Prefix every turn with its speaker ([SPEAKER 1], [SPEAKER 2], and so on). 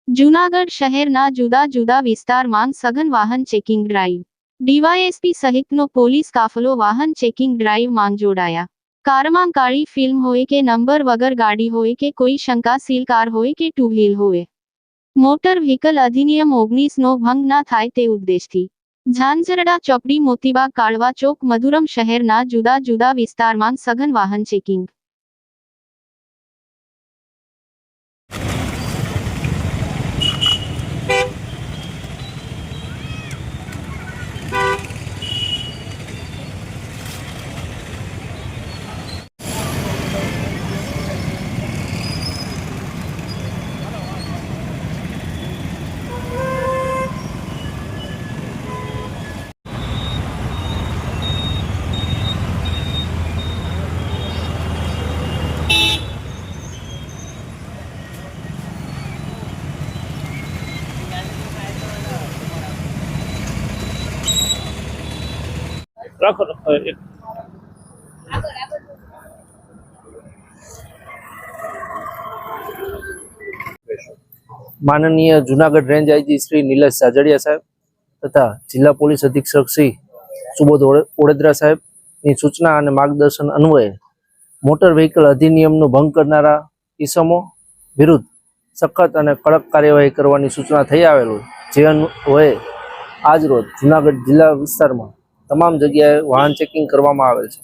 [SPEAKER 1] જૂનાગઢ શહેરના જુદા જુદા વિસ્તારમાં સઘન વાહન ચેકિંગ ડ્રાઈવ. ડીવાયએસપી સહિતનો પોલીસ કાફલો વાહન ચેકિંગ ડ્રાઈવમાં જોડાયા. કારમાં કાળી ફિલ્મ હોય કે નંબર વગર ગાડી હોય કે કોઈ શંકાશીલ કાર હોય કે ટુ વ્હીલ હોય, મોટર વ્હીકલ અધિનિયમ 19નો ભંગ ના થાય તે ઉદ્દેશથી ઝાંઝરડા ચોકડી, મોતીબાગ, કાળવા ચોક, મધુરમ શહેરના જુદા જુદા વિસ્તારમાં સઘન વાહન ચેકિંગ.
[SPEAKER 2] माननीय जूनागढ़ रेंज आईजी श्री नीलेश जाजड़िया साहेब तथा जिला पोलीस अधीक्षक श्री सुबोध ओडेदरा साहेब ની સૂચના અને માર્ગદર્શન અન્વયે મોટર વ્હીકલ અધિનિયમનો ભંગ કરનારા ઇસમો વિરુદ્ધ સખત અને કડક કાર્યવાહી કરવાની સૂચના થઈ આવેલું, જે અન્વયે આજ રોજ જૂનાગઢ જિલ્લા વિસ્તારમાં તમામ જગ્યાએ વાહન ચેકિંગ કરવામાં આવેલ છે.